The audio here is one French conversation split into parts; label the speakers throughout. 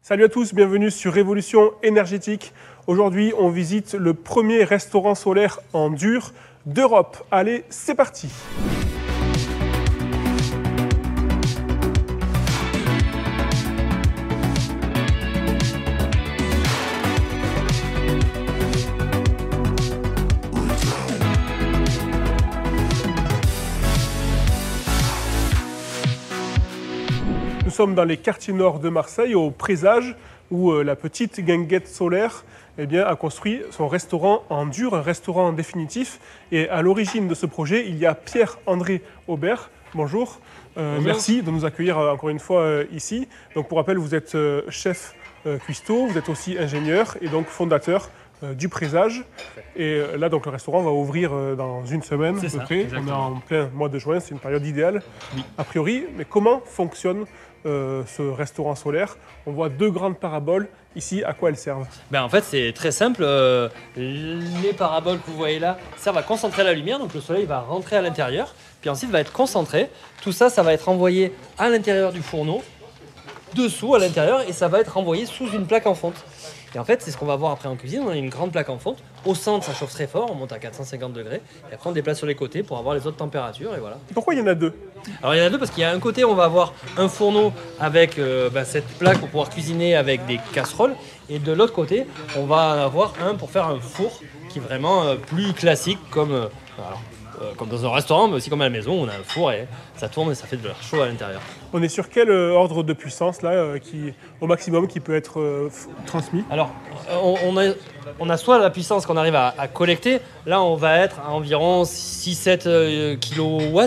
Speaker 1: Salut à tous, bienvenue sur Révolution énergétique. Aujourd'hui, on visite le premier restaurant solaire en dur d'Europe. Allez, c'est parti! Nous sommes dans les quartiers nord de Marseille, au Présage, où la petite guinguette solaire a construit son restaurant en dur, un restaurant définitif. Et à l'origine de ce projet, il y a Pierre-André Aubert. Bonjour.
Speaker 2: Bonjour.
Speaker 1: Merci de nous accueillir encore une fois ici. Donc, pour rappel, vous êtes chef cuistot, vous êtes aussi ingénieur et donc fondateur du Présage. Et là, donc, le restaurant va ouvrir dans une semaine à peu près.
Speaker 2: Exactement.
Speaker 1: On est en plein mois de juin, c'est une période idéale,
Speaker 2: Oui.
Speaker 1: a priori. Mais comment fonctionne ce restaurant solaire? On voit deux grandes paraboles. Ici, à quoi elles servent?
Speaker 2: En fait, c'est très simple. Les paraboles que vous voyez là servent à concentrer la lumière. Donc le soleil va rentrer à l'intérieur, puis ensuite va être concentré. Tout ça, ça va être envoyé à l'intérieur du fourneau, dessous à l'intérieur, et ça va être envoyé sous une plaque en fonte. Et en fait, c'est ce qu'on va voir après en cuisine. On a une grande plaque en fonte. Au centre, ça chauffe très fort. On monte à 450 degrés. Et après, on déplace sur les côtés pour avoir les autres températures. Et voilà.
Speaker 1: Pourquoi il y en a deux?
Speaker 2: Alors il y en a deux parce qu'il y a un côté on va avoir un fourneau avec cette plaque pour pouvoir cuisiner avec des casseroles, et de l'autre côté on va avoir un pour faire un four qui est vraiment plus classique comme dans un restaurant, mais aussi comme à la maison. On a un four et ça tourne et ça fait de l'air chaud à l'intérieur.
Speaker 1: On est sur quel ordre de puissance là, qui, au maximum qui peut être transmis?
Speaker 2: Alors on a soit la puissance qu'on arrive à collecter. Là on va être à environ 6-7 kW.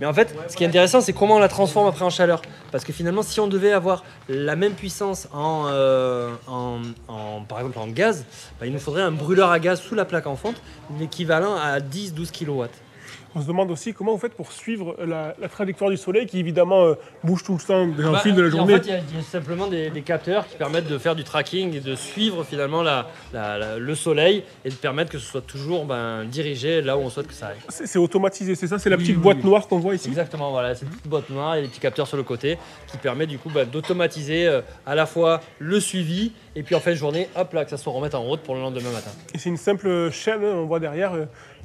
Speaker 2: Mais en fait, ce qui est intéressant, c'est comment on la transforme après en chaleur. Parce que finalement, si on devait avoir la même puissance par exemple en gaz, il nous faudrait un brûleur à gaz sous la plaque en fonte, l'équivalent à 10-12 kW.
Speaker 1: On se demande aussi comment vous faites pour suivre la trajectoire du soleil qui évidemment bouge tout le temps au fil de la journée.
Speaker 2: En fait, il y a simplement des capteurs qui permettent de faire du tracking et de suivre finalement le soleil et de permettre que ce soit toujours dirigé là où on souhaite que ça aille.
Speaker 1: C'est automatisé, c'est ça? C'est la
Speaker 2: Oui,
Speaker 1: petite
Speaker 2: oui,
Speaker 1: boîte
Speaker 2: oui.
Speaker 1: noire qu'on voit ici?
Speaker 2: Exactement, voilà, c'est une petite boîte noire et des petits capteurs sur le côté qui permet du coup d'automatiser à la fois le suivi et puis en fin de journée, hop là, que ça se remette en route pour le lendemain matin.
Speaker 1: Et c'est une simple chaîne, on voit derrière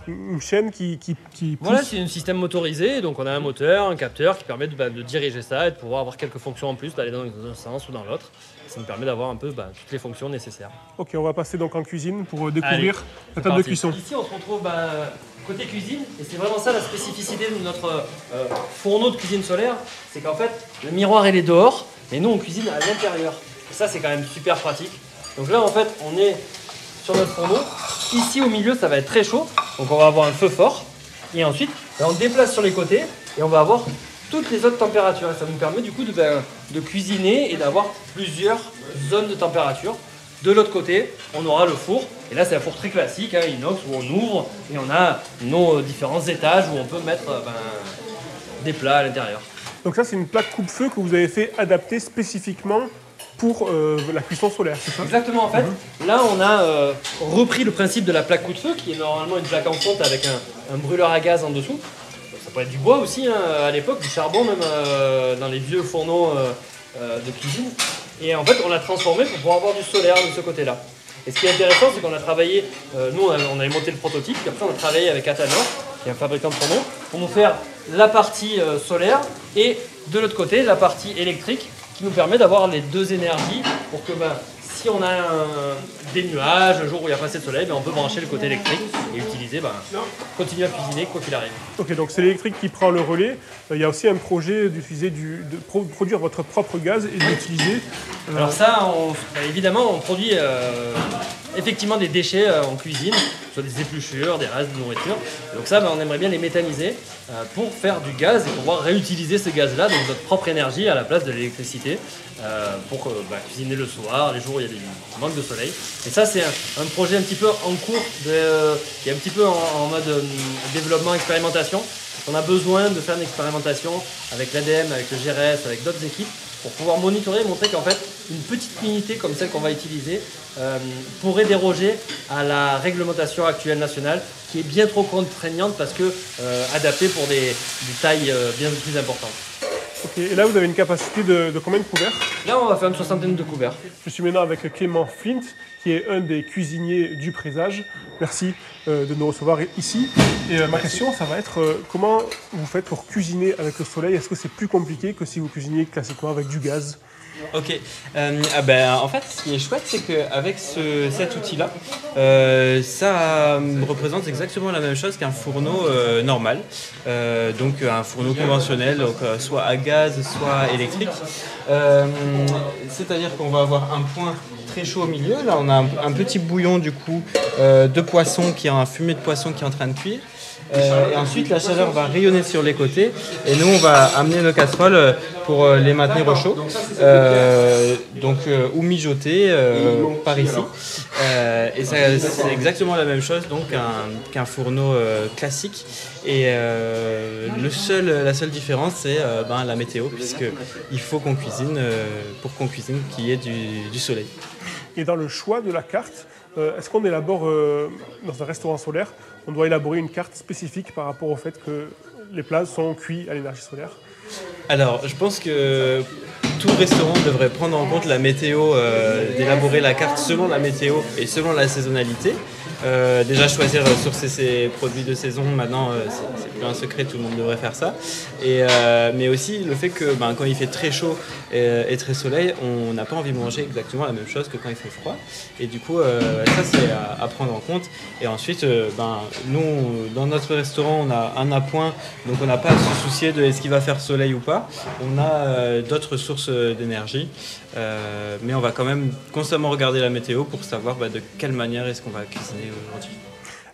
Speaker 1: une chaîne qui pousse.
Speaker 2: Voilà, c'est un système motorisé, donc on a un moteur, un capteur qui permet de diriger ça et de pouvoir avoir quelques fonctions en plus, d'aller dans un sens ou dans l'autre. Ça nous permet d'avoir un peu toutes les fonctions nécessaires.
Speaker 1: Ok, on va passer donc en cuisine pour découvrir la table de cuisson.
Speaker 2: Ici, on se retrouve côté cuisine, et c'est vraiment ça la spécificité de notre fourneau de cuisine solaire, c'est qu'en fait, le miroir il est dehors, mais nous on cuisine à l'intérieur. Et ça, c'est quand même super pratique. Donc là, en fait, on est sur notre fourneau. Ici, au milieu, ça va être très chaud, donc on va avoir un feu fort. Et ensuite, on déplace sur les côtés et on va avoir toutes les autres températures. Et ça nous permet du coup de cuisiner et d'avoir plusieurs zones de température. De l'autre côté, on aura le four. Et là, c'est un four très classique, inox, où on ouvre et on a nos différents étages où on peut mettre des plats à l'intérieur.
Speaker 1: Donc ça, c'est une plaque coupe-feu que vous avez fait adapter spécifiquement pour la cuisson solaire, c'est ça?
Speaker 2: Exactement, en fait. Là, on a repris le principe de la plaque coup de feu, qui est normalement une plaque en fonte avec un brûleur à gaz en dessous. Ça peut être du bois aussi, à l'époque, du charbon même dans les vieux fourneaux de cuisine. Et en fait, on l'a transformé pour pouvoir avoir du solaire de ce côté-là. Et ce qui est intéressant, c'est qu'on a travaillé, nous on avait monté le prototype, puis après on a travaillé avec Atanor, qui est un fabricant de fourneaux, pour nous faire la partie solaire et de l'autre côté la partie électrique, qui nous permet d'avoir les deux énergies pour que si on a des nuages, un jour où il n'y a pas assez de soleil, on peut brancher le côté électrique et utiliser, continuer à cuisiner quoi qu'il arrive.
Speaker 1: Ok, donc c'est l'électrique qui prend le relais. Il y a aussi un projet d'utiliser de produire votre propre gaz et de l'utiliser.
Speaker 2: Alors ça, évidemment, on produit effectivement des déchets en cuisine, soit des épluchures, des restes de nourriture. Donc ça, on aimerait bien les méthaniser pour faire du gaz et pouvoir réutiliser ce gaz-là, donc notre propre énergie à la place de l'électricité, pour cuisiner le soir, les jours où il y a des manques de soleil. Et ça, c'est un projet un petit peu en cours, qui est un petit peu en mode développement, expérimentation. On a besoin de faire une expérimentation avec l'ADEME, avec le GRS, avec d'autres équipes, pour pouvoir monitorer et montrer qu'en fait, une petite unité comme celle qu'on va utiliser pourrait déroger à la réglementation actuelle nationale, qui est bien trop contraignante parce que adaptée pour des tailles bien plus importantes.
Speaker 1: Ok, et là vous avez une capacité de combien de couverts?
Speaker 2: Là, on va faire une soixantaine de couverts.
Speaker 1: Je suis maintenant avec Clément Flint, qui est un des cuisiniers du Présage. Merci de nous recevoir ici. Et ma question, ça va être comment vous faites pour cuisiner avec le soleil? Est-ce que c'est plus compliqué que si vous cuisiniez classiquement avec du gaz?
Speaker 3: Ok. En fait, ce qui est chouette, c'est qu'avec cet outil-là, ça représente exactement la même chose qu'un fourneau normal. Donc un fourneau conventionnel, donc, soit à gaz, soit électrique. C'est-à-dire qu'on va avoir un point très chaud au milieu. Là, on a un petit bouillon du coup de poisson, un fumé de poisson qui est en train de cuire. Et ensuite, la chaleur va rayonner sur les côtés et nous, on va amener nos casseroles pour les maintenir au chaud, ou mijoter par ici. Et c'est exactement la même chose donc qu'un fourneau classique. Et la seule différence, c'est la météo, puisqu'il faut qu'on cuisine, pour qu'on cuisine, qu'il y ait du soleil.
Speaker 1: Et dans le choix de la carte, est-ce qu'on élabore, dans un restaurant solaire, on doit élaborer une carte spécifique par rapport au fait que les plats sont cuits à l'énergie solaire?
Speaker 3: Alors, je pense que tout restaurant devrait prendre en compte la météo, d'élaborer la carte selon la météo et selon la saisonnalité. Déjà choisir sourcer ses produits de saison, maintenant c'est plus un secret, tout le monde devrait faire ça. Mais aussi le fait que quand il fait très chaud et très soleil, on n'a pas envie de manger exactement la même chose que quand il fait froid. Et du coup, ça c'est à prendre en compte. Et ensuite, nous, dans notre restaurant, on a un appoint, donc on n'a pas à se soucier de est-ce qu'il va faire soleil ou pas. On a d'autres sources d'énergie. Mais on va quand même constamment regarder la météo pour savoir de quelle manière est-ce qu'on va cuisiner aujourd'hui.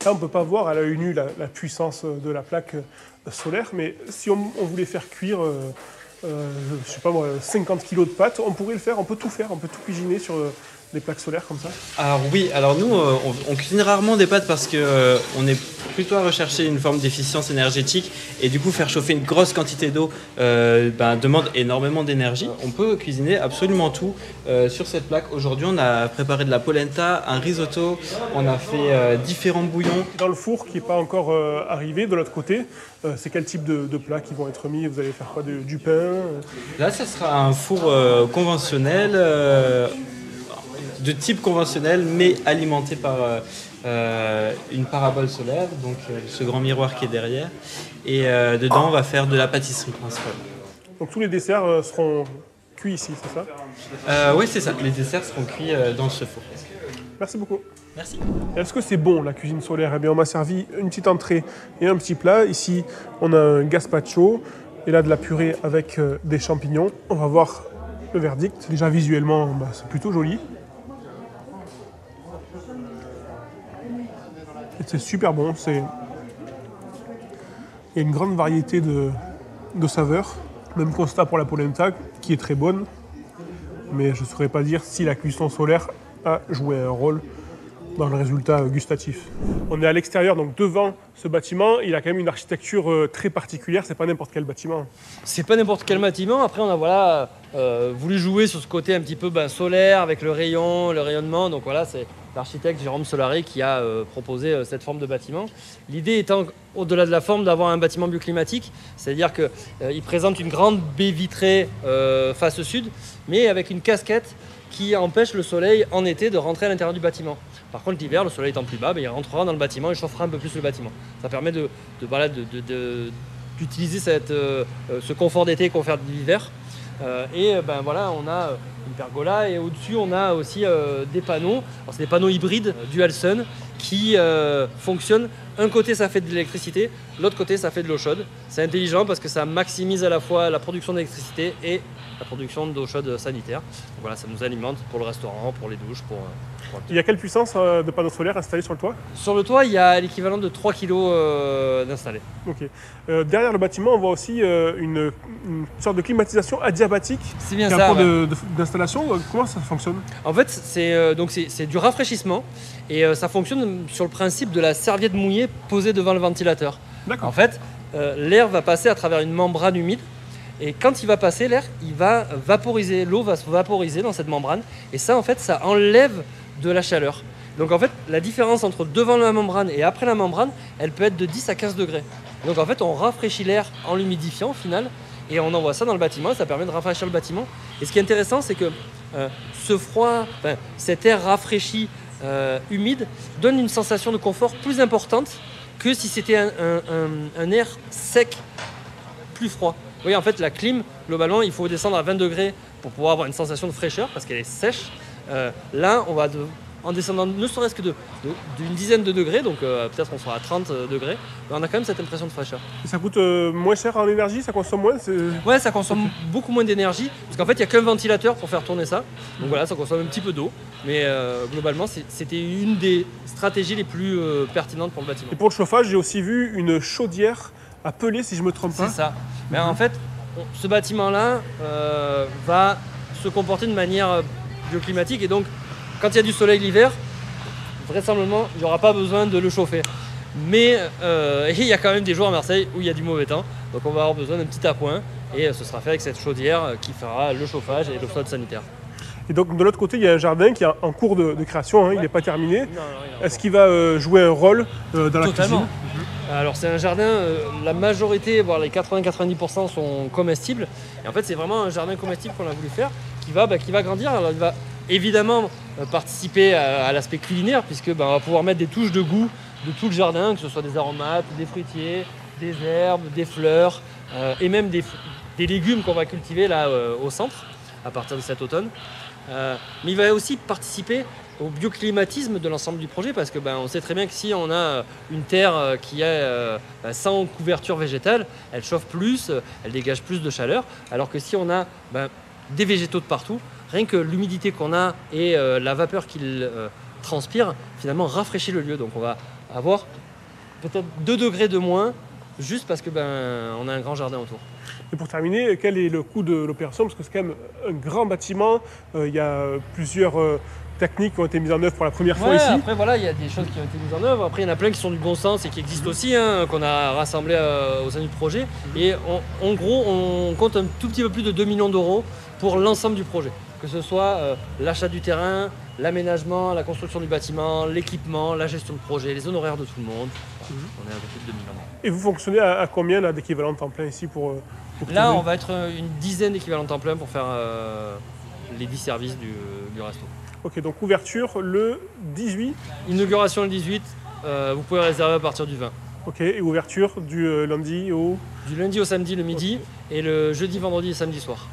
Speaker 1: Là, on ne peut pas voir à l'œil nu la puissance de la plaque solaire, mais si on voulait faire cuire, je sais pas moi, 50 kg de pâtes, on pourrait le faire, on peut tout faire, on peut tout cuisiner sur des plaques solaires comme ça?
Speaker 3: Alors oui, nous on cuisine rarement des pâtes parce que on est plutôt à rechercher une forme d'efficience énergétique et du coup faire chauffer une grosse quantité d'eau demande énormément d'énergie. On peut cuisiner absolument tout sur cette plaque. Aujourd'hui on a préparé de la polenta, un risotto, on a fait différents bouillons.
Speaker 1: Dans le four qui n'est pas encore arrivé, de l'autre côté, c'est quel type de plats qui vont être mis? Vous allez faire quoi? Du pain?
Speaker 3: Là ça sera un four conventionnel. De type conventionnel, mais alimenté par une parabole solaire, donc ce grand miroir qui est derrière. Et dedans, on va faire de la pâtisserie principalement.
Speaker 1: Donc tous les desserts seront cuits ici, c'est ça?
Speaker 3: Oui, c'est ça. Les desserts seront cuits dans ce four.
Speaker 1: Merci beaucoup.
Speaker 3: Merci.
Speaker 1: Est-ce que c'est bon la cuisine solaire? Eh bien, on m'a servi une petite entrée et un petit plat. Ici, on a un gazpacho et là de la purée avec des champignons. On va voir le verdict. Déjà visuellement, c'est plutôt joli. C'est super bon, il y a une grande variété de saveurs. Même constat pour la polenta qui est très bonne, mais je ne saurais pas dire si la cuisson solaire a joué un rôle dans le résultat gustatif. On est à l'extérieur, donc devant ce bâtiment, il a quand même une architecture très particulière, c'est pas n'importe quel bâtiment.
Speaker 2: C'est pas n'importe quel bâtiment, après on a voulu jouer sur ce côté un petit peu solaire avec le rayonnement, donc voilà, c'est l'architecte Jérôme Solari qui a proposé cette forme de bâtiment. L'idée étant, au-delà de la forme, d'avoir un bâtiment bioclimatique, c'est-à-dire qu'il présente une grande baie vitrée face sud, mais avec une casquette qui empêche le soleil en été de rentrer à l'intérieur du bâtiment. Par contre, l'hiver, le soleil étant plus bas, il rentrera dans le bâtiment et chauffera un peu plus le bâtiment. Ça permet d'utiliser ce confort d'été et confort d'hiver. On a une pergola et au-dessus on a aussi des panneaux. Alors, c'est des panneaux hybrides Dual Sun qui fonctionnent. Un côté ça fait de l'électricité, l'autre côté ça fait de l'eau chaude. C'est intelligent parce que ça maximise à la fois la production d'électricité et la production d'eau chaude sanitaire. Donc voilà, ça nous alimente pour le restaurant, pour les douches, pour
Speaker 1: Il y a quelle puissance de panneaux solaires installés sur le toit?
Speaker 2: Sur le toit, il y a l'équivalent de 3 kg d'installés.
Speaker 1: Ok. Derrière le bâtiment, on voit aussi une sorte de climatisation adiabatique.
Speaker 2: C'est bien
Speaker 1: ça.
Speaker 2: Ça.
Speaker 1: Un point d'installation. Comment ça fonctionne?
Speaker 2: En fait, c'est du rafraîchissement et ça fonctionne sur le principe de la serviette mouillée posée devant le ventilateur.
Speaker 1: D'accord.
Speaker 2: En fait, l'air va passer à travers une membrane humide. Et quand il va passer, l'air, il va vaporiser, l'eau va se vaporiser dans cette membrane. Et ça, en fait, ça enlève de la chaleur. Donc en fait, la différence entre devant la membrane et après la membrane, elle peut être de 10 à 15 degrés. Donc en fait, on rafraîchit l'air en l'humidifiant au final. et on envoie ça dans le bâtiment, ça permet de rafraîchir le bâtiment. Et ce qui est intéressant, c'est que ce froid, cet air rafraîchi, humide, donne une sensation de confort plus importante que si c'était un air sec, plus froid. Vous voyez, en fait, la clim, globalement, il faut descendre à 20 degrés pour pouvoir avoir une sensation de fraîcheur parce qu'elle est sèche. Là, on va en descendant ne serait-ce que d'une dizaine de degrés, donc peut-être on sera à 30 degrés, mais on a quand même cette impression de fraîcheur.
Speaker 1: Et ça coûte moins cher en énergie, ça consomme moins?
Speaker 2: Ouais, ça consomme beaucoup moins d'énergie, parce qu'en fait, il n'y a qu'un ventilateur pour faire tourner ça. Donc voilà, ça consomme un petit peu d'eau, mais globalement, c'était une des stratégies les plus pertinentes pour le bâtiment.
Speaker 1: Et pour le chauffage, j'ai aussi vu une chaudière à peler, si je ne me trompe pas.
Speaker 2: C'est ça. Mais en fait, ce bâtiment-là va se comporter de manière bioclimatique, et donc, quand il y a du soleil l'hiver, vraisemblablement, il n'y aura pas besoin de le chauffer. Mais il y a quand même des jours à Marseille où il y a du mauvais temps. Donc on va avoir besoin d'un petit appoint et ce sera fait avec cette chaudière qui fera le chauffage et l'eau chaude sanitaire.
Speaker 1: Et donc de l'autre côté, il y a un jardin qui est en cours de création, il n'est pas terminé. Est-ce qu'il va jouer un rôle dans la cuisine?
Speaker 2: Alors c'est un jardin, la majorité, voire les 80-90% sont comestibles. Et en fait c'est vraiment un jardin comestible qu'on a voulu faire qui va grandir. Alors il va évidemment participer à l'aspect culinaire puisque on va pouvoir mettre des touches de goût de tout le jardin, que ce soit des aromates, des fruitiers, des herbes, des fleurs et même des légumes qu'on va cultiver là au centre à partir de cet automne. Mais il va aussi participer au bioclimatisme de l'ensemble du projet parce que on sait très bien que si on a une terre qui est sans couverture végétale, elle chauffe plus, elle dégage plus de chaleur, alors que si on a des végétaux de partout, rien que l'humidité qu'on a et la vapeur qu'il transpire, finalement rafraîchit le lieu. Donc on va avoir peut-être 2 degrés de moins, juste parce que on a un grand jardin autour.
Speaker 1: Et pour terminer, quel est le coût de l'opération? Parce que c'est quand même un grand bâtiment, il y a plusieurs techniques qui ont été mises en œuvre pour la première fois ici.
Speaker 2: Après voilà, il y a des choses qui ont été mises en œuvre. Après il y en a plein qui sont du bon sens et qui existent aussi, qu'on a rassemblés au sein du projet. Et en gros, on compte un tout petit peu plus de 2 millions d'euros pour l'ensemble du projet. Que ce soit l'achat du terrain, l'aménagement, la construction du bâtiment, l'équipement, la gestion de projet, les honoraires de tout le monde. On est un peu plus de 2 millions.
Speaker 1: Et vous fonctionnez à combien d'équivalents temps plein ici pour
Speaker 2: là, on va être une dizaine d'équivalents temps plein pour faire les 10 services du resto.
Speaker 1: Ok, donc ouverture le 18.
Speaker 2: Inauguration le 18, vous pouvez réserver à partir du 20.
Speaker 1: Ok, et ouverture du lundi au...
Speaker 2: Du lundi au samedi le midi et le jeudi, vendredi et samedi soir.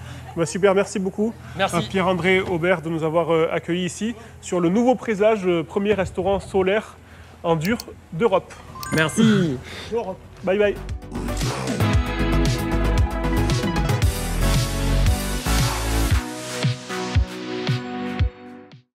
Speaker 1: Super, merci beaucoup.
Speaker 2: Merci.
Speaker 1: Pierre-André Aubert de nous avoir accueillis ici sur le nouveau Présage, premier restaurant solaire en dur d'Europe.
Speaker 2: Merci.
Speaker 1: Bye bye.